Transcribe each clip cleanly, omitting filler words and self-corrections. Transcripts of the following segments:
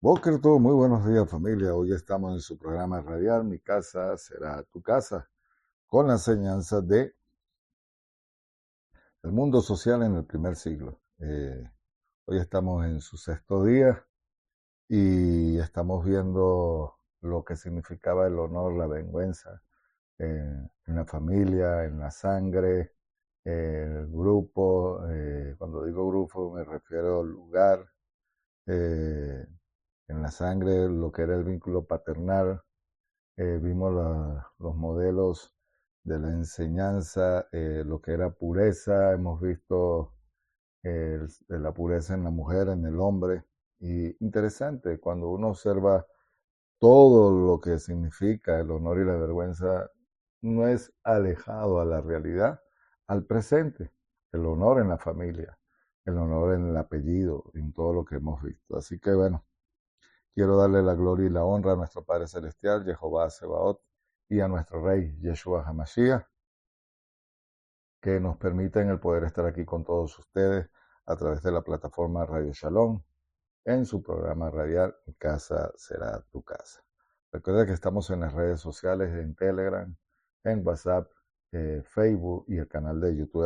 Boker todo, muy buenos días familia. Hoy estamos en su programa radial Mi casa será tu casa, con la enseñanza de el mundo social en el primer siglo. Hoy estamos en su sexto día y estamos viendo lo que significaba el honor, la vergüenza en la familia, en la sangre, el grupo. Cuando digo grupo me refiero al lugar, eh, en la sangre, lo que era el vínculo paternal. Vimos los modelos de la enseñanza, lo que era pureza, hemos visto la pureza en la mujer, en el hombre. Y interesante, cuando uno observa todo lo que significa el honor y la vergüenza, no es alejado a la realidad, al presente. El honor en la familia, el honor en el apellido, en todo lo que hemos visto. Así que bueno, quiero darle la gloria y la honra a nuestro Padre Celestial, Jehová Sebaot, y a nuestro Rey, Yeshua HaMashiach, que nos permiten el poder estar aquí con todos ustedes a través de la plataforma Radio Shalom, en su programa radial Mi casa será tu casa. Recuerda que estamos en las redes sociales, en Telegram, en WhatsApp, Facebook y el canal de YouTube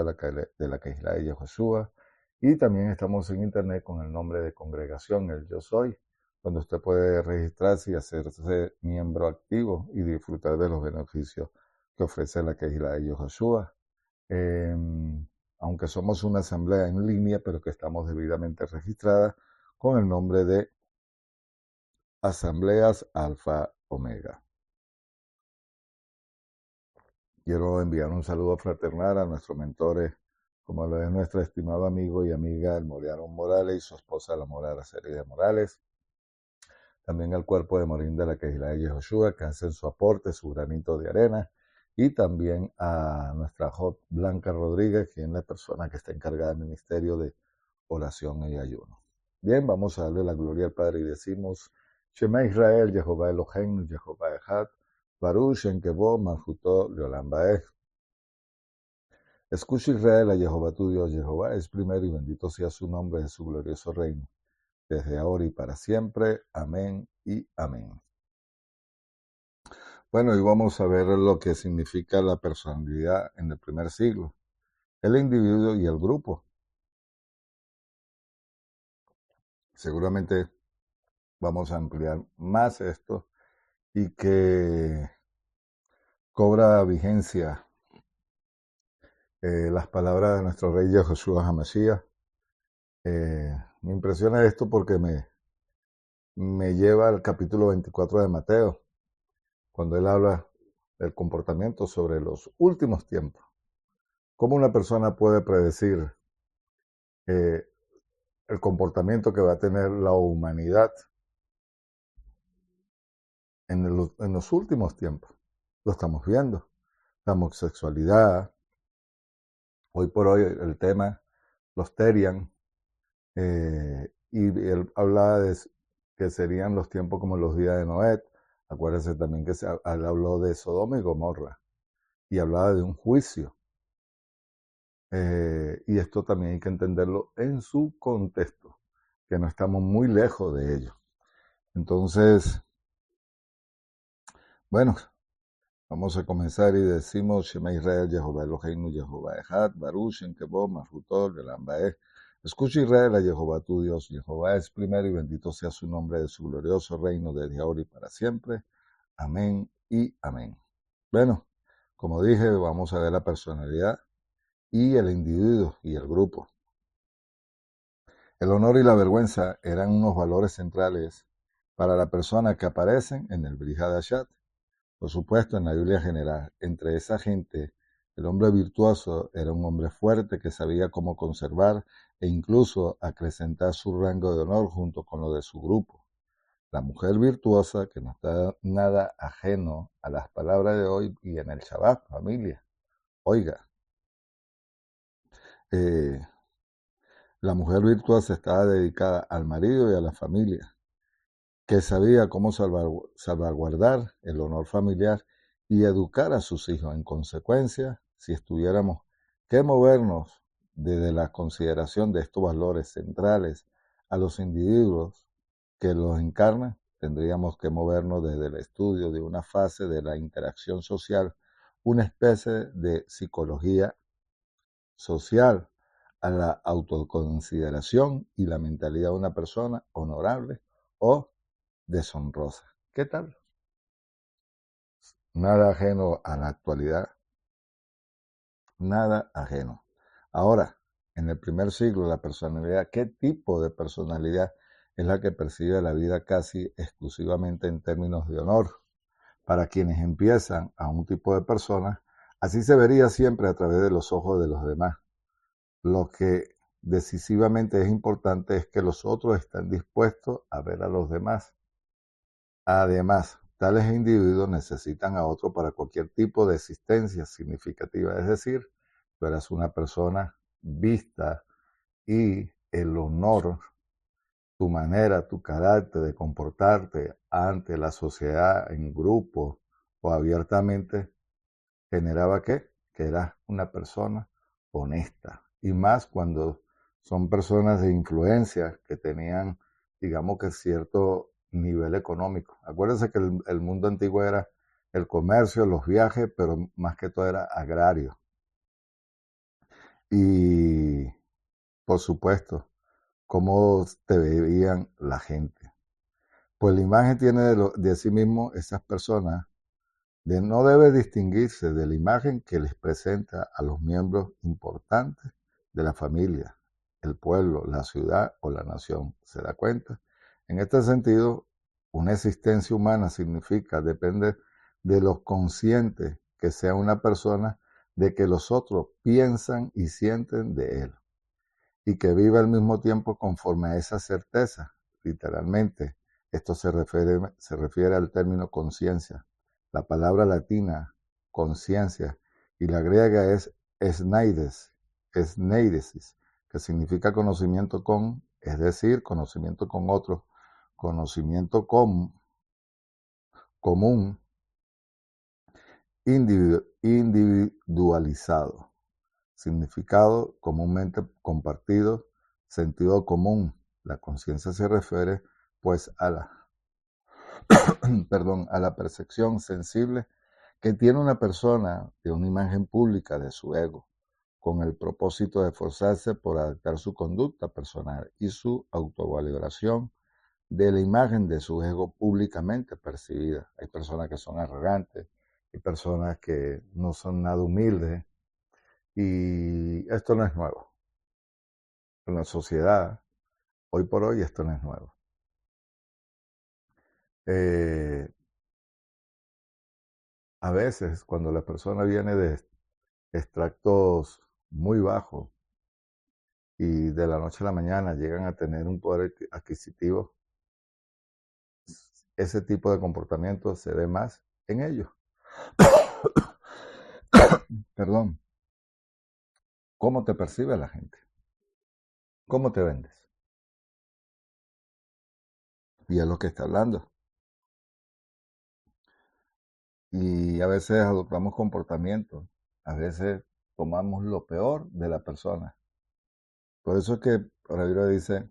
de la Kehilá de Yehoshua. Y también estamos en internet con el nombre de congregación, el Yo Soy, donde usted puede registrarse y hacerse miembro activo y disfrutar de los beneficios que ofrece la Kehilá de Yehoshua. Eh, Aunque somos una asamblea en línea, pero que estamos debidamente registrada con el nombre de Asambleas Alfa Omega. Quiero enviar un saludo fraternal a nuestros mentores, como lo es nuestro estimado amigo y amiga el Moriano Morales y su esposa la Mora Araceli de Morales. También al cuerpo de Morín de la Kehilá de Yehoshua, que hacen su aporte, su granito de arena. Y también a nuestra Jot Blanca Rodríguez, quien es la persona que está encargada del ministerio de oración y ayuno. Bien, vamos a darle la gloria al Padre y decimos: Shema Israel, Jehová Eloheinu, Jehová Echad, Baruch Shem Kevod, Malchuto Leolam Baed. Escucha Israel a Jehová tu Dios, Jehová es primero y bendito sea su nombre de su glorioso reino, desde ahora y para siempre. Amén y amén. Bueno, y vamos a ver lo que significa la personalidad en el primer siglo, el individuo y el grupo. Seguramente vamos a ampliar más esto y que cobra vigencia las palabras de nuestro rey Yehoshua HaMashiach. Me impresiona esto porque me lleva al capítulo 24 de Mateo, cuando él habla del comportamiento sobre los últimos tiempos. ¿Cómo una persona puede predecir eh, el comportamiento que va a tener la humanidad en los últimos tiempos? Lo estamos viendo. La homosexualidad, hoy por hoy el tema, los terian, y él hablaba de que serían los tiempos como los días de Noé. Acuérdense también que él habló de Sodoma y Gomorra y hablaba de un juicio. Y esto también hay que entenderlo en su contexto, que no estamos muy lejos de ello. Entonces, bueno, vamos a comenzar y decimos: Shema Israel, Jehová Eloheinu, Jehová Echad, Baruch Shem Kevod, Malchuto Leolam Baed. Escucha Israel a Jehová tu Dios, Jehová es primero y bendito sea su nombre de su glorioso reino desde ahora y para siempre. Amén y amén. Bueno, como dije, vamos a ver la personalidad y el individuo y el grupo. El honor y la vergüenza eran unos valores centrales para la persona que aparecen en el Brit Hadashat. Por supuesto, en la Biblia general, entre esa gente, el hombre virtuoso era un hombre fuerte que sabía cómo conservar e incluso acrecentar su rango de honor junto con lo de su grupo. La mujer virtuosa, que no está nada ajeno a las palabras de hoy y en el Shabbat, familia. Oiga, eh, la mujer virtuosa estaba dedicada al marido y a la familia, que sabía cómo salvaguardar el honor familiar y educar a sus hijos. En consecuencia, si estuviéramos que movernos desde la consideración de estos valores centrales a los individuos, que los encarna, tendríamos que movernos desde el estudio de una fase de la interacción social, una especie de psicología social a la autoconsideración y la mentalidad de una persona honorable o deshonrosa. ¿Qué tal? Nada ajeno a la actualidad, nada ajeno. Ahora, en el primer siglo, la personalidad, ¿qué tipo de personalidad es la que percibe la vida casi exclusivamente en términos de honor? Para quienes empiezan a un tipo de persona, así se vería siempre a través de los ojos de los demás. Lo que decisivamente es importante es que los otros están dispuestos a ver a los demás. Además, tales individuos necesitan a otro para cualquier tipo de existencia significativa. Es decir, tú eres una persona vista y el honor, tu manera, tu carácter de comportarte ante la sociedad en grupo o abiertamente generaba ¿qué? Que eras una persona honesta. Y más cuando son personas de influencia que tenían, digamos que cierto nivel económico. Acuérdense que el mundo antiguo era el comercio, los viajes, pero más que todo era agrario. Y, por supuesto, cómo te veían la gente. Pues la imagen tiene de sí mismo esas personas no debe distinguirse de la imagen que les presenta a los miembros importantes de la familia, el pueblo, la ciudad o la nación. ¿Se da cuenta? En este sentido, una existencia humana significa, depende de lo consciente que sea una persona de que los otros piensan y sienten de él y que viva al mismo tiempo conforme a esa certeza, literalmente. Esto se refiere al término conciencia. La palabra latina, conciencia, y la griega es sneidesis, que significa conocimiento con, es decir, conocimiento con otros, conocimiento común, individualizado. Significado comúnmente compartido, sentido común. La conciencia se refiere pues a la, perdón, a la percepción sensible que tiene una persona de una imagen pública de su ego, con el propósito de esforzarse por adaptar su conducta personal y su autovaloración de la imagen de su ego públicamente percibida. Hay personas que son arrogantes, hay personas que no son nada humildes, y esto no es nuevo. En la sociedad, hoy por hoy, esto no es nuevo. Eh, a veces, cuando la persona viene de extractos muy bajos y de la noche a la mañana llegan a tener un poder adquisitivo, ese tipo de comportamiento se ve más en ellos. Perdón. ¿Cómo te percibe la gente? ¿Cómo te vendes? Y es lo que está hablando. Y a veces adoptamos comportamientos, a veces tomamos lo peor de la persona. Por eso es que la Biblia dice,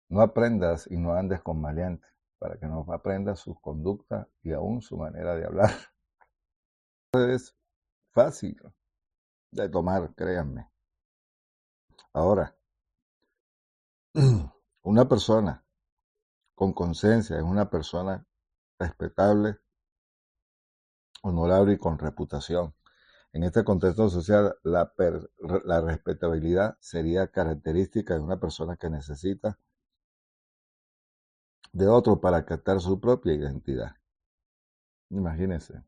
no aprendas y no andes con maleantes, para que no aprendas sus conductas y aún su manera de hablar. Es fácil de tomar, créanme. Ahora, una persona con conciencia es una persona respetable, honorable y con reputación. En este contexto social, la respetabilidad sería característica de una persona que necesita de otro para captar su propia identidad. Imagínense,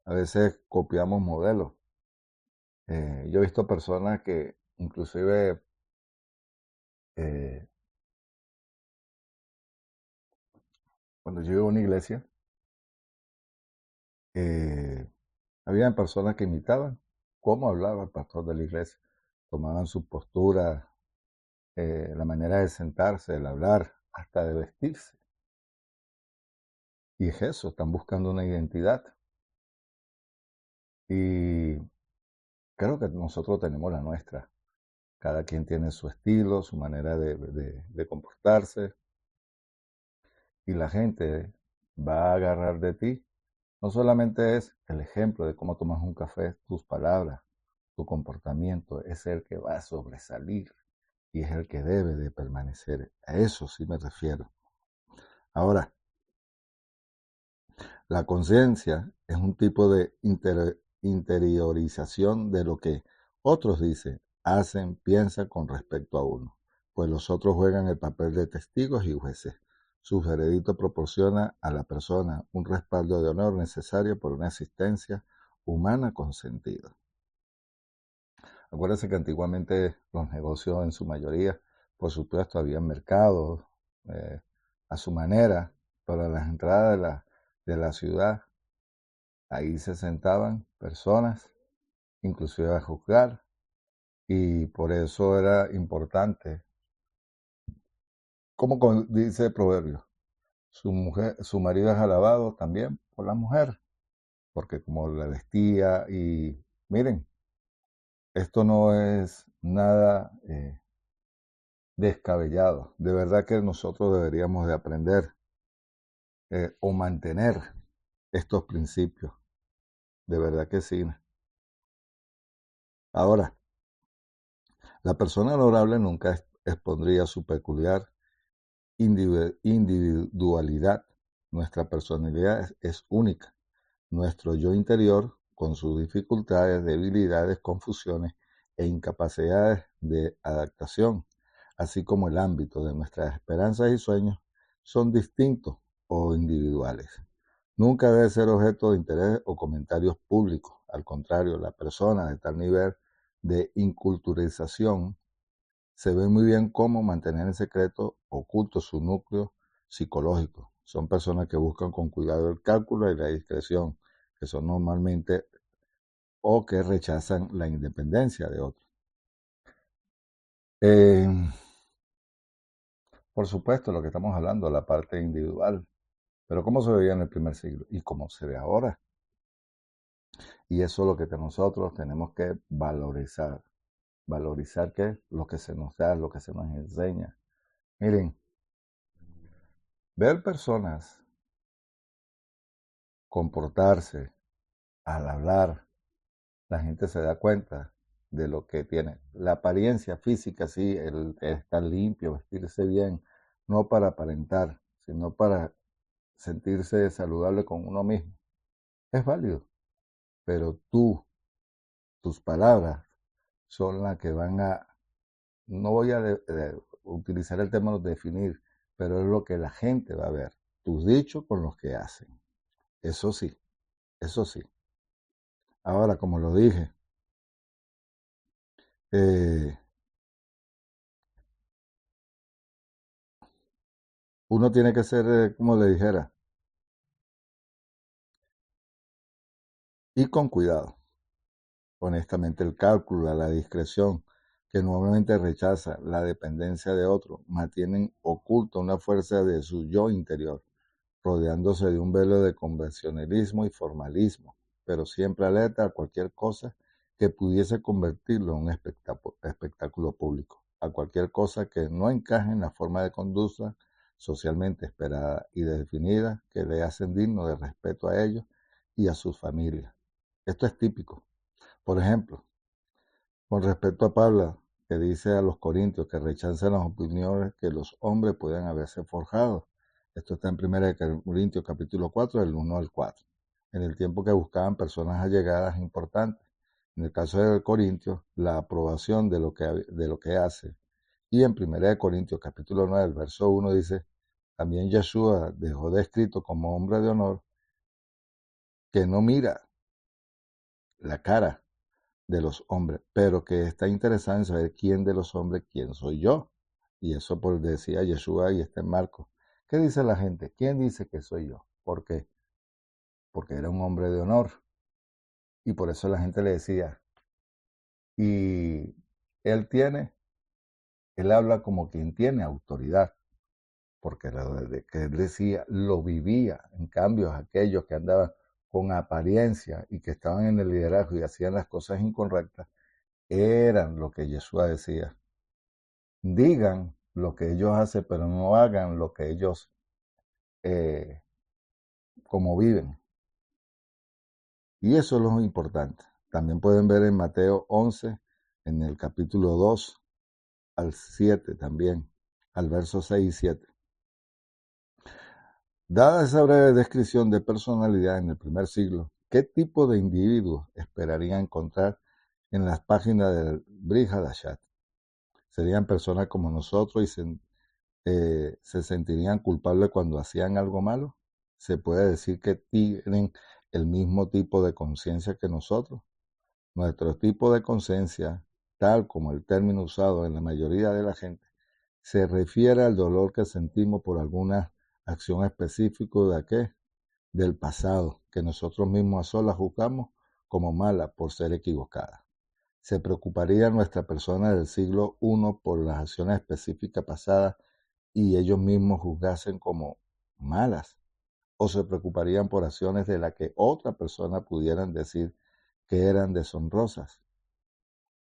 a veces copiamos modelos. Yo he visto personas que inclusive eh, cuando yo iba a una iglesia, eh, había personas que imitaban cómo hablaba el pastor de la iglesia, tomaban su postura, la manera de sentarse, el hablar, hasta de vestirse. Y es eso, están buscando una identidad. Y creo que nosotros tenemos la nuestra. Cada quien tiene su estilo, su manera de comportarse. y la gente va a agarrar de ti, no solamente es el ejemplo de cómo tomas un café, tus palabras, tu comportamiento es el que va a sobresalir y es el que debe de permanecer. A eso sí me refiero. Ahora, la conciencia es un tipo de interiorización de lo que otros dicen, hacen, piensan con respecto a uno, pues los otros juegan el papel de testigos y jueces. Su veredicto proporciona a la persona un respaldo de honor necesario por una existencia humana con sentido. Acuérdense que antiguamente los negocios en su mayoría, por supuesto, había mercados eh, a su manera, pero a las entradas de la ciudad, ahí se sentaban personas, inclusive a juzgar, y por eso era importante, como dice el proverbio, su marido es alabado también por la mujer, porque como la vestía y miren, esto no es nada descabellado. De verdad que nosotros deberíamos de aprender o mantener estos principios. De verdad que sí. Ahora, la persona honorable nunca expondría su peculiar individualidad. Nuestra personalidad es única. Nuestro yo interior, con sus dificultades, debilidades, confusiones e incapacidades de adaptación, así como el ámbito de nuestras esperanzas y sueños, son distintos o individuales. Nunca debe ser objeto de interés o comentarios públicos. Al contrario, la persona de tal nivel de inculturización se ve muy bien cómo mantener en secreto oculto su núcleo psicológico. Son personas que buscan con cuidado el cálculo y la discreción, que son normalmente o que rechazan la independencia de otros. Eh, por supuesto, lo que estamos hablando, la parte individual, pero cómo se veía en el primer siglo y cómo se ve ahora. Y eso es lo que nosotros tenemos que valorizar. Valorizar qué, lo que se nos da, lo que se nos enseña. Miren, ver personas comportarse al hablar, la gente se da cuenta de lo que tiene. La apariencia física, sí, el estar limpio, vestirse bien, no para aparentar, sino para sentirse saludable con uno mismo. Es válido, pero tus palabras son las que van a, no voy a utilizar el término definir, pero es lo que la gente va a ver, tus dichos con los que hacen. Eso sí, eso sí. Ahora, como lo dije, eh, uno tiene que ser, como le dijera, y con cuidado. Honestamente, el cálculo, la discreción, que normalmente rechaza la dependencia de otro, mantienen oculta una fuerza de su yo interior, rodeándose de un velo de convencionalismo y formalismo, pero siempre alerta a cualquier cosa que pudiese convertirlo en un espectáculo público, a cualquier cosa que no encaje en la forma de conducta socialmente esperada y definida que le hacen digno de respeto a ellos y a sus familias. Esto es típico. Por ejemplo, con respecto a Pablo, que dice a los corintios que rechazan las opiniones que los hombres puedan haberse forjado. Esto está en 1 Corintios capítulo 4, del 1 al 4. En el tiempo que buscaban personas allegadas importantes. En el caso de Corintios, la aprobación de lo que hace. Y en 1 Corintios capítulo 9, el verso 1 dice, también Yeshua dejó de escrito como hombre de honor que no mira la cara de los hombres, pero que está interesado en saber quién de los hombres, quién soy yo. Y eso por decía Yeshua y está en Marcos. ¿Qué dice la gente? ¿Quién dice que soy yo? ¿Por qué? Porque era un hombre de honor. Y por eso la gente le decía, y él tiene, él habla como quien tiene autoridad, porque lo que él decía lo vivía. En cambio, aquellos que andaban con apariencia y que estaban en el liderazgo y hacían las cosas incorrectas, eran lo que Yeshua decía. Digan lo que ellos hacen, pero no hagan lo que ellos eh, cómo viven. Y eso es lo importante. También pueden ver en Mateo 11, en el capítulo 2 al 7 también, al verso 6 y 7. Dada esa breve descripción de personalidad en el primer siglo, ¿qué tipo de individuos esperaría encontrar en las páginas del Brit Hadashat? ¿Serían personas como nosotros y se sentirían culpables cuando hacían algo malo? ¿Se puede decir que tienen el mismo tipo de conciencia que nosotros? Nuestro tipo de conciencia, tal como el término usado en la mayoría de la gente, se refiere al dolor que sentimos por alguna acción específica de qué, del pasado, que nosotros mismos a solas juzgamos como mala por ser equivocada. ¿Se preocuparía nuestra persona del siglo I por las acciones específicas pasadas y ellos mismos juzgasen como malas? ¿O se preocuparían por acciones de las que otra persona pudieran decir que eran deshonrosas?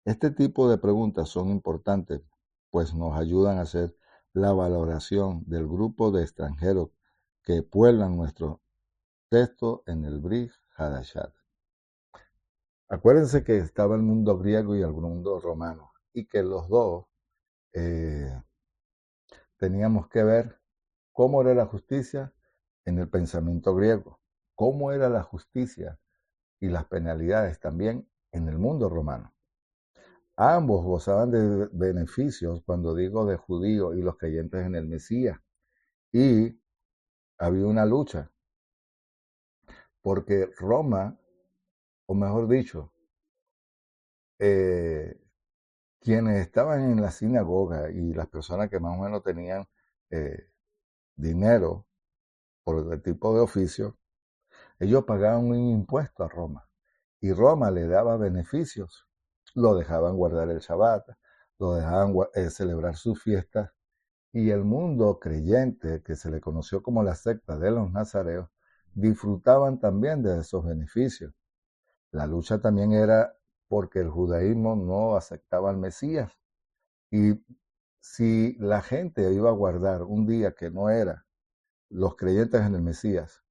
Este tipo de preguntas son importantes, pues nos ayudan a hacer la valoración del grupo de extranjeros que pueblan nuestro texto en el Brit Hadashat. Acuérdense que estaba el mundo griego y el mundo romano, y que los dos eh, teníamos que ver cómo era la justicia en el pensamiento griego, cómo era la justicia y las penalidades también en el mundo romano. Ambos gozaban de beneficios, cuando digo de judíos y los creyentes en el Mesías, y había una lucha, porque Roma, o mejor dicho, eh, quienes estaban en la sinagoga y las personas que más o menos tenían eh, dinero por el tipo de oficio, ellos pagaban un impuesto a Roma y Roma le daba beneficios. Lo dejaban guardar el Shabbat, lo dejaban celebrar sus fiestas, y el mundo creyente, que se le conoció como la secta de los nazareos, disfrutaban también de esos beneficios. La lucha también era porque el judaísmo no aceptaba al Mesías. Y si la gente iba a guardar un día que no era los creyentes en el Mesías,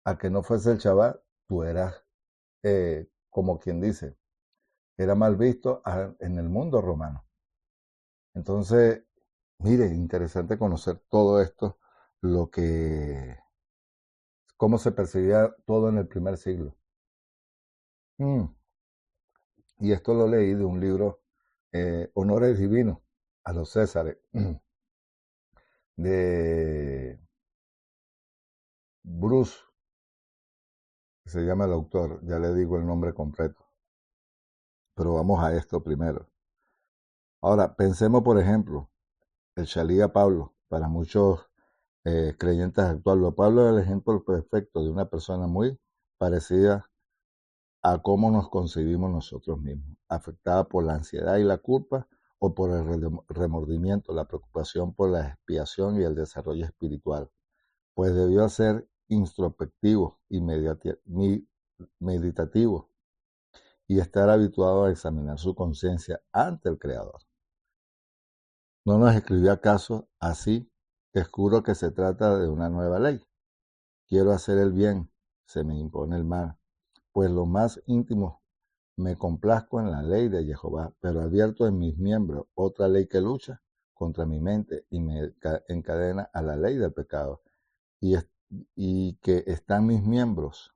a que no fuese el Shabbat, tú eras, como quien dice, era mal visto en el mundo romano. Entonces, mire, interesante conocer todo esto, lo que, cómo se percibía todo en el primer siglo. Mm, Y esto lo leí de un libro, Honores Divinos a los Césares, de Bruce, que se llama el autor, ya le digo el nombre completo, pero vamos a esto primero. Ahora, pensemos, por ejemplo, el Shalía Pablo, para muchos creyentes actuales. Pablo es el ejemplo perfecto de una persona muy parecida a cómo nos concebimos nosotros mismos, afectada por la ansiedad y la culpa o por el remordimiento, la preocupación por la expiación y el desarrollo espiritual, pues debió ser introspectivo y meditativo y estar habituado a examinar su conciencia ante el Creador. ¿No nos escribió acaso así? Te juro que se trata de una nueva ley. Quiero hacer el bien, se me impone el mal, pues lo más íntimo me complazco en la ley de Jehová, pero advierto en mis miembros otra ley que lucha contra mi mente y me encadena a la ley del pecado. Y, y que están mis miembros,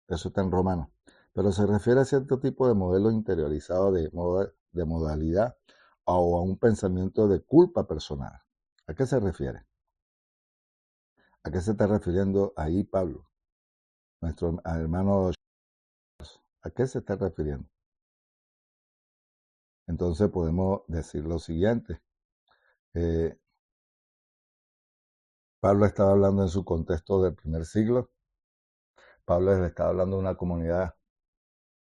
eso está en Romanos, pero se refiere a cierto tipo de modelo interiorizado de modalidad o a un pensamiento de culpa personal. ¿A qué se refiere? ¿A qué se está refiriendo ahí Pablo, nuestro hermano? ¿A qué se está refiriendo? Entonces podemos decir lo siguiente. Eh, Pablo estaba hablando en su contexto del primer siglo. Pablo le estaba hablando de una comunidad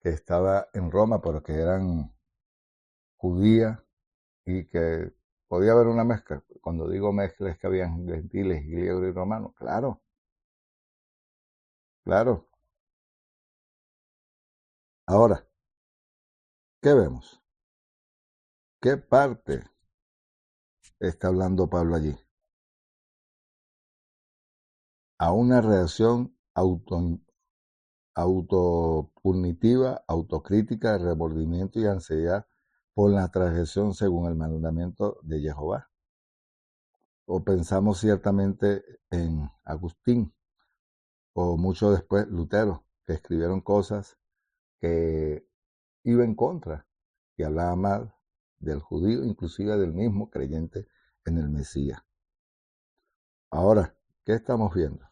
que estaba en Roma, pero que eran judías y que podía haber una mezcla. Cuando digo mezcla es que habían gentiles, griegos y romanos. Claro, claro. Ahora, ¿qué vemos? ¿Qué parte está hablando Pablo allí? a una reacción autopunitiva, autocrítica, remordimiento y ansiedad por la transgresión según el mandamiento de Jehová. O pensamos ciertamente en Agustín o mucho después Lutero, que escribieron cosas que iban en contra y hablaban mal del judío, inclusive del mismo creyente en el Mesías. Ahora, ¿qué estamos viendo?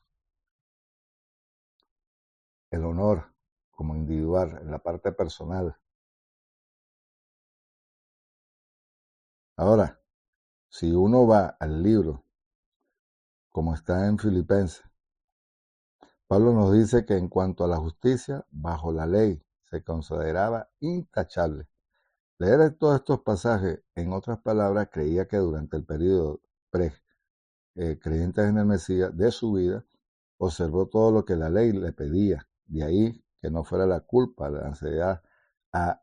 El honor como individual, en la parte personal. Ahora, si uno va al libro, como está en Filipenses, Pablo nos dice que en cuanto a la justicia, bajo la ley, se consideraba intachable. Leer todos estos pasajes, en otras palabras, creía que durante el periodo creyentes en el Mesías de su vida, observó todo lo que la ley le pedía. De ahí que no fuera la culpa de la ansiedad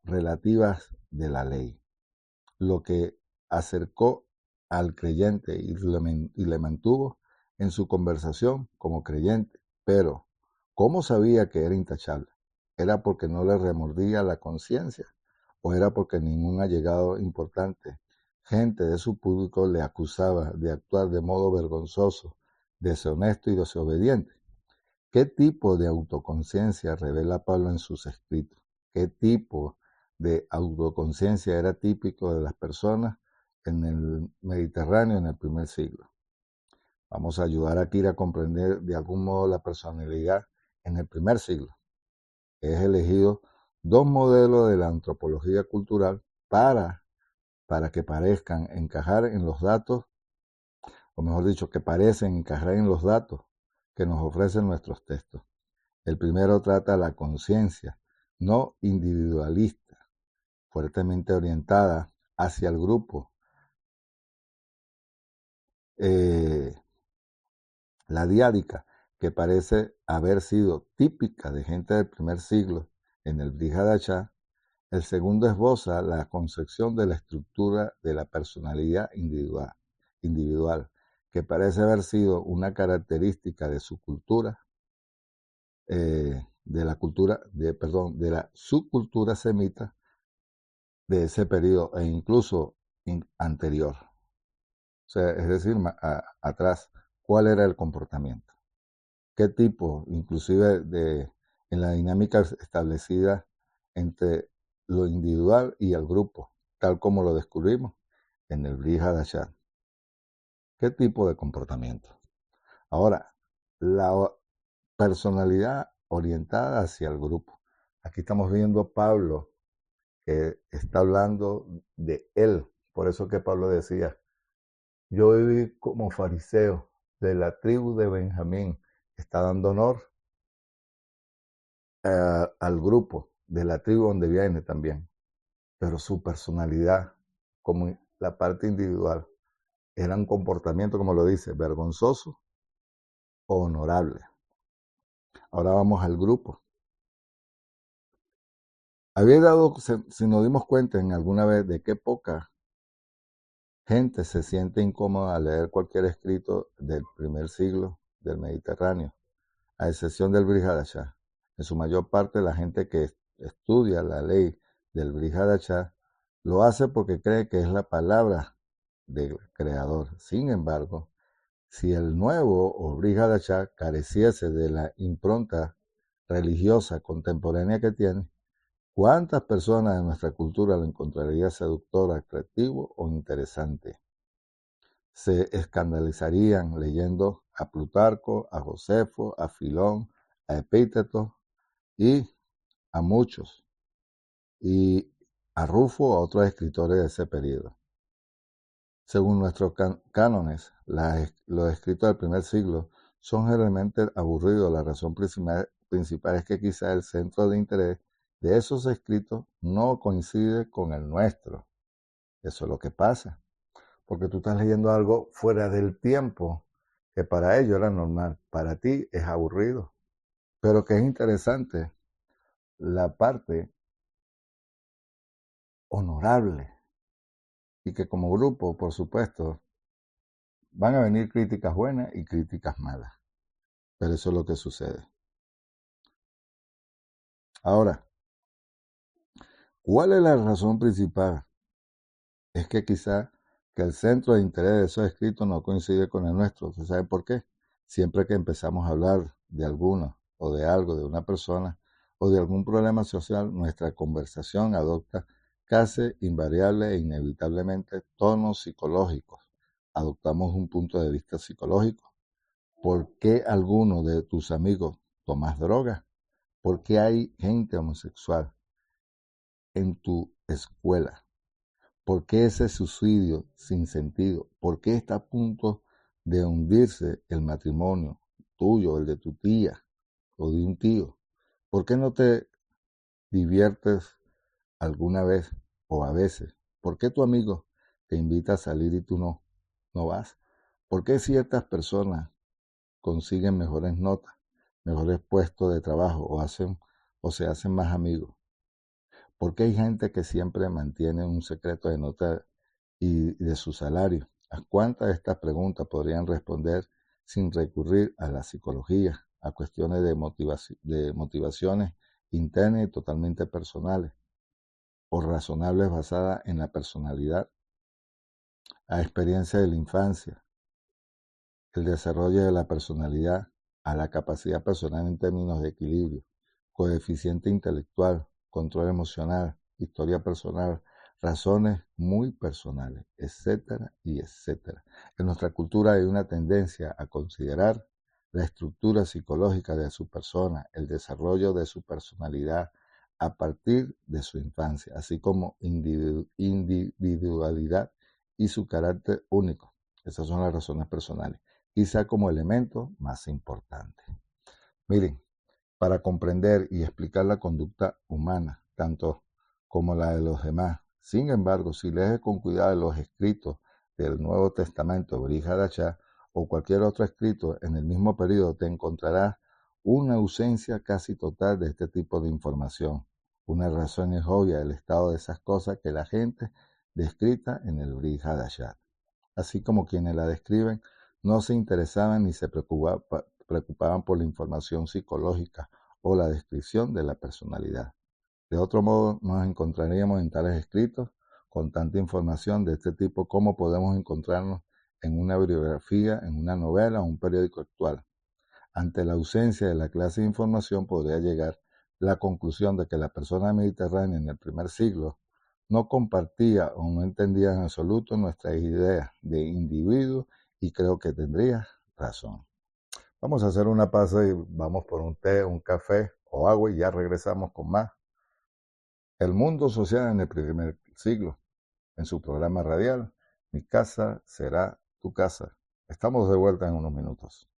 relativas de la ley, lo que acercó al creyente y le mantuvo en su conversación como creyente. Pero, ¿cómo sabía que era intachable? ¿Era porque no le remordía la conciencia? ¿O era porque ningún allegado importante, gente de su público, le acusaba de actuar de modo vergonzoso, deshonesto y desobediente? ¿Qué tipo de autoconciencia revela Pablo en sus escritos? ¿Qué tipo de autoconciencia era típico de las personas en el Mediterráneo en el primer siglo? Vamos a ayudar a Kira a comprender de algún modo la personalidad en el primer siglo. Es elegido dos modelos de la antropología cultural para que parezcan encajar en los datos, o mejor dicho, que parecen encajar en los datos que nos ofrecen nuestros textos. El primero trata la conciencia no individualista, fuertemente orientada hacia el grupo. La diádica, que parece haber sido típica de gente del primer siglo en el Brihadachá. El segundo esboza la concepción de la estructura de la personalidad individual, que parece haber sido una característica de su cultura, de la subcultura semita de ese periodo e incluso anterior. O sea, es decir, atrás, ¿cuál era el comportamiento? ¿Qué tipo, inclusive en la dinámica establecida entre lo individual y el grupo, tal como lo descubrimos en el Bri Hadashah? ¿Qué tipo de comportamiento? Ahora, la personalidad orientada hacia el grupo. Aquí estamos viendo a Pablo que está hablando de él. Por eso que Pablo decía, yo viví como fariseo de la tribu de Benjamín. Está dando honor al grupo de la tribu donde viene también. Pero su personalidad, como la parte individual, era un comportamiento, como lo dice, vergonzoso o honorable. Ahora vamos al grupo. Había dado, si nos dimos cuenta en alguna vez de qué poca gente se siente incómoda al leer cualquier escrito del primer siglo del Mediterráneo, a excepción del Bri Hadashah. En su mayor parte, la gente que estudia la ley del Bri Hadashah lo hace porque cree que es la palabra del Creador. Sin embargo, si el nuevo o Bri Hadashah careciese de la impronta religiosa contemporánea que tiene, ¿cuántas personas de nuestra cultura lo encontraría seductor, atractivo o interesante? Se escandalizarían leyendo a Plutarco, a Josefo, a Filón, a Epíteto y a muchos, y a Rufo, a otros escritores de ese periodo. Según nuestros cánones, los escritos del primer siglo son generalmente aburridos. La razón principal es que quizá el centro de interés de esos escritos no coincide con el nuestro. Eso es lo que pasa, porque tú estás leyendo algo fuera del tiempo que para ellos era normal, para ti es aburrido. Pero que es interesante la parte honorable y que como grupo, por supuesto, van a venir críticas buenas y críticas malas. pero eso es lo que sucede. Ahora, ¿cuál es la razón principal? Es que quizá que el centro de interés de esos escritos no coincide con el nuestro. ¿Usted sabe por qué? Siempre que empezamos a hablar de alguno o de algo, de una persona o de algún problema social, nuestra conversación adopta casi invariable e inevitablemente tonos psicológicos. Adoptamos un punto de vista psicológico. ¿Por qué alguno de tus amigos tomas droga? ¿Por qué hay gente homosexual en tu escuela? ¿Por qué ese suicidio sin sentido? ¿Por qué está a punto de hundirse el matrimonio tuyo, el de tu tía o de un tío? ¿Por qué no te diviertes alguna vez o a veces? ¿Por qué tu amigo te invita a salir y tú no vas? ¿Por qué ciertas personas consiguen mejores notas, mejores puestos de trabajo o se hacen más amigos? ¿Por qué hay gente que siempre mantiene un secreto de nota y de su salario? ¿A cuántas de estas preguntas podrían responder sin recurrir a la psicología, a cuestiones de motivaciones internas y totalmente personales o razonables basadas en la personalidad, a experiencia de la infancia, el desarrollo de la personalidad, a la capacidad personal en términos de equilibrio, coeficiente intelectual, control emocional, historia personal, razones muy personales, etcétera y etcétera? En nuestra cultura hay una tendencia a considerar la estructura psicológica de su persona, el desarrollo de su personalidad a partir de su infancia, así como individualidad y su carácter único. Esas son las razones personales, quizá como elemento más importante. Miren, para comprender y explicar la conducta humana, tanto como la de los demás. Sin embargo, si lees con cuidado los escritos del Nuevo Testamento, Brit Hadashah, o cualquier otro escrito en el mismo periodo, te encontrarás una ausencia casi total de este tipo de información. Una razón es obvia del estado de esas cosas que la gente descrita en el Brit Hadashah, así como quienes la describen, no se interesaban ni se preocupaban por la información psicológica o la descripción de la personalidad. De otro modo, nos encontraríamos en tales escritos con tanta información de este tipo como podemos encontrarnos en una bibliografía, en una novela o un periódico actual. Ante la ausencia de la clase de información podría llegar la conclusión de que la persona mediterránea en el primer siglo no compartía o no entendía en absoluto nuestras ideas de individuo, y creo que tendría razón. Vamos a hacer una pausa y vamos por un té, un café o agua y ya regresamos con más. El mundo social en el primer siglo, en su programa radial, Mi casa será tu casa. Estamos de vuelta en unos minutos.